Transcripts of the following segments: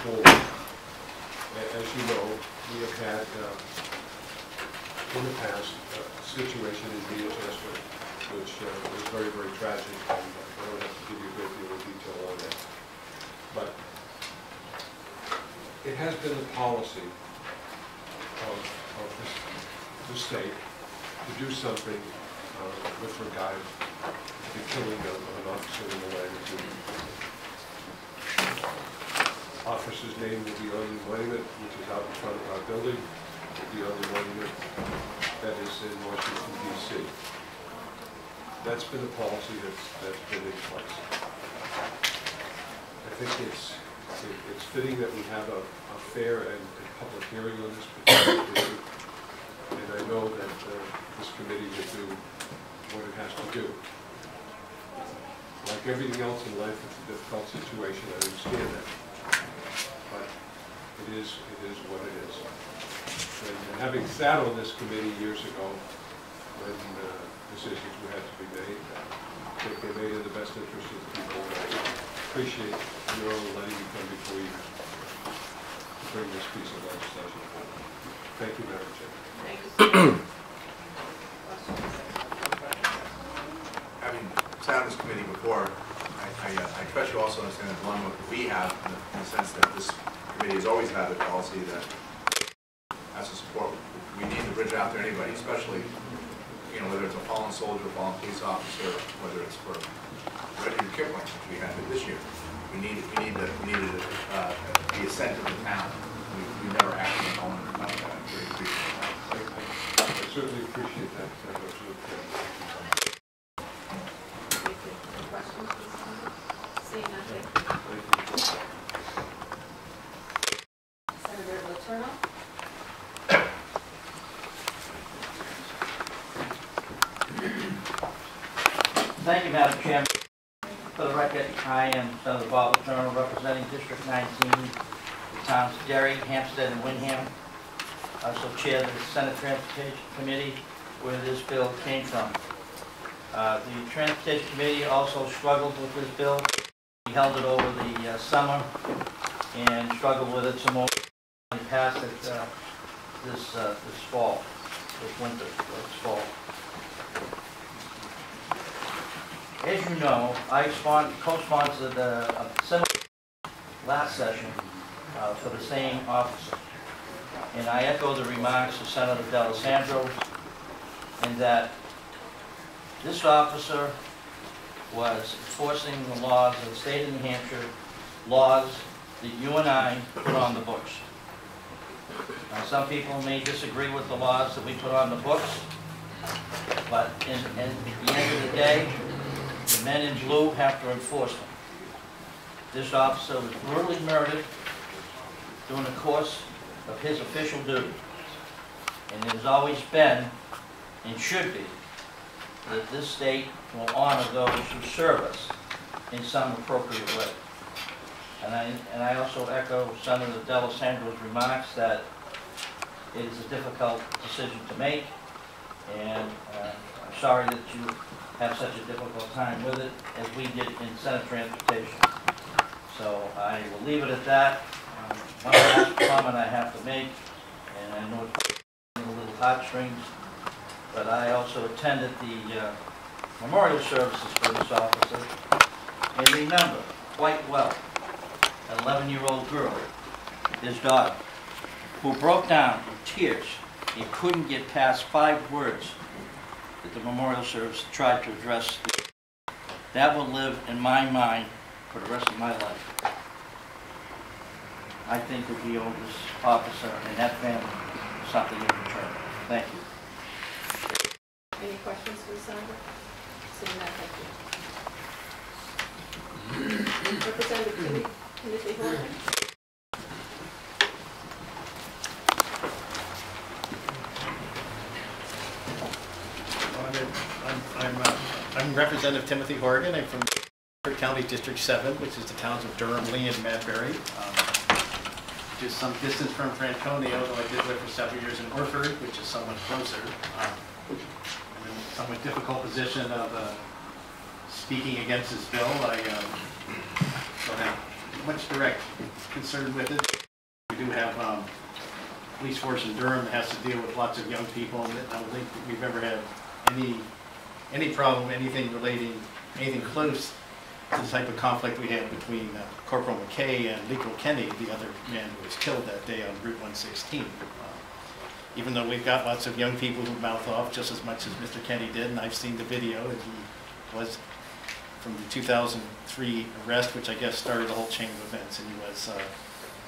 forward. As you know, we have had in the past a situation in Manchester which was very, very tragic, and I don't have to give you a great deal of detail on that. But it has been the policy of the state to do something with regard to the killing of an officer in the line of duty. Officer's name will be on the monument, which is out in front of our building. It will be on the monument that is in Washington, D.C. That's been the policy that's been in place. I think it's fitting that we have a fair and public hearing on this particular issue, and I know that this committee will do what it has to do. Like everything else in life, it's a difficult situation. I understand that, but it is what it is. And having sat on this committee years ago, when decisions would have to be made, I think they made in the best interest of the people. And I appreciate your letting me come before you to bring this piece of legislation forward. Thank you, Madam Chair. Thank you. Having sat on this committee before, I trust you also understand the dilemma that we have in the sense that this committee has always had the policy that as a support, we need to bridge out to anybody, especially, you know, whether it's a fallen soldier, fallen police officer, whether it's for Rudyard Kipling, which we had this year. We needed to be a center of the town. We never actually owned it like that. I'm very appreciative of that. I certainly appreciate that. Questions? Seeing nothing. Senator Letourneau. Thank you, Madam Chairman. For the record, I am Senator Bob Letourneau, representing District 19, the towns of Derry, Hampstead, and Windham. I also chair the Senate Transportation Committee, where this bill came from. The Transportation Committee also struggled with this bill. We held it over the summer and struggled with it some more. We passed it this fall, this winter, this fall. As you know, I co-sponsored a similar last session for the same officer. And I echo the remarks of Senator Allesandro in that this officer was enforcing the laws of the state of New Hampshire, laws that you and I put on the books. Now, some people may disagree with the laws that we put on the books, but at the end of the day, the men in blue have to enforce them. This officer was brutally murdered during the course of his official duty. And it has always been, and should be, that this state will honor those who serve us in some appropriate way. And I also echo Senator Allesandro's remarks that it is a difficult decision to make, and I'm sorry that you have such a difficult time with it, as we did in Senate Transportation. So I will leave it at that. One last comment I have to make, and I know it's a little heartstrings, but I also attended the memorial services for this officer, and remember quite well an 11-year-old girl, his daughter, who broke down in tears and couldn't get past 5 words that the memorial service tried to address. That will live in my mind for the rest of my life. I think that we owe this officer and that family something in return. Thank you. Any questions for the Senator? Seeing that, thank you. Representative Timothy Horrigan. I'm Representative Timothy Horrigan. I'm from County District 7, which is the towns of Durham, Lee, and Madbury. Just some distance from Franconia, although I did live for several years in Orford, which is somewhat closer. I'm in a somewhat difficult position of speaking against this bill. I don't have much direct concern with it. We do have police force in Durham that has to deal with lots of young people, and I don't think that we've ever had any problem, anything close to the type of conflict we had between Corporal McKay and Legal Kenny, the other man who was killed that day on Route 116. Even though we've got lots of young people who mouth off just as much as Mr. Kenny did, and I've seen the video, and he was from the 2003 arrest, which I guess started the whole chain of events, and he was,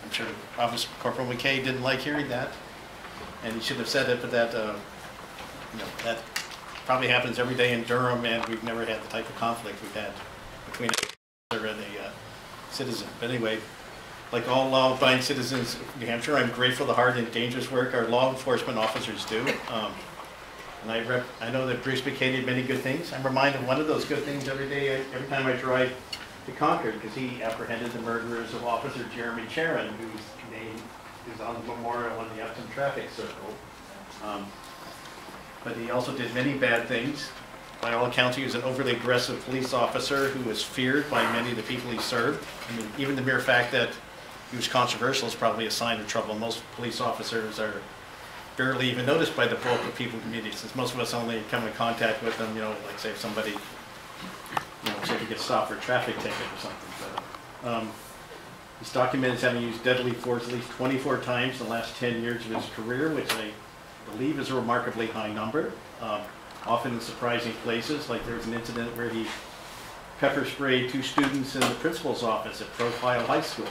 I'm sure Officer Corporal McKay didn't like hearing that, and he shouldn't have said it, but that, that probably happens every day in Durham, and we've never had the type of conflict we've had between and a citizen. But anyway, like all law-abiding citizens of New Hampshire, I'm grateful for the hard and dangerous work our law enforcement officers do. And I know that Bruce McKay did many good things. I'm reminded of one of those good things every day, every time I drive to Concord, because he apprehended the murderers of Officer Jeremy Charon, whose name is on the memorial in the Upton Traffic Circle. But he also did many bad things. By all accounts, he was an overly aggressive police officer who was feared by many of the people he served. I mean, even the mere fact that he was controversial is probably a sign of trouble. Most police officers are barely even noticed by the bulk of people in the community, since most of us only come in contact with them, like say if somebody, say if you get stopped for a traffic ticket or something. But, he's documented as having used deadly force at least 24 times in the last 10 years of his career, which I believe is a remarkably high number. Often in surprising places, like there was an incident where he pepper sprayed 2 students in the principal's office at Profile High School.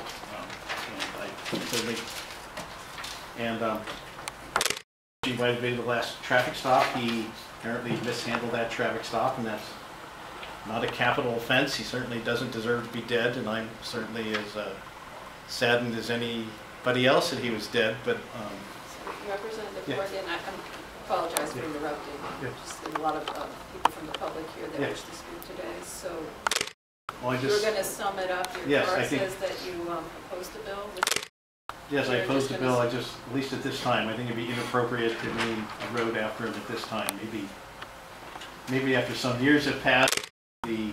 He might have been the last traffic stop. He apparently mishandled that traffic stop, and that's not a capital offense. He certainly doesn't deserve to be dead, and I'm certainly as saddened as anybody else that he was dead. But Representative Yeah. Horrigan, I apologize for interrupting. Yeah. Just a lot of people from the public here that Yeah. wish to speak today. So well, you're going to sum it up. Your Yes, part I think- says that you opposed the bill. yes, I You're opposed just the gonna bill. At least at this time, I think it'd be inappropriate to name a road after him at this time. Maybe after some years have passed, the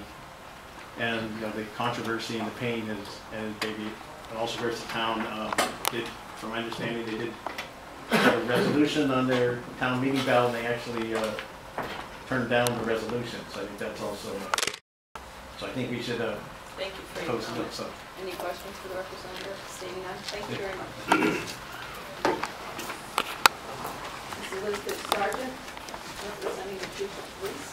controversy and the pain and maybe it also hurts the town. From my understanding, they did have a resolution on their town meeting ballot, and they actually turned down the resolution. So I think that's also. So I think we should Thank you for your post it. comments. So. Any questions for the representative? Seeing none, thank you very much. This is Elizabeth Sargent, representing the Chief of Police.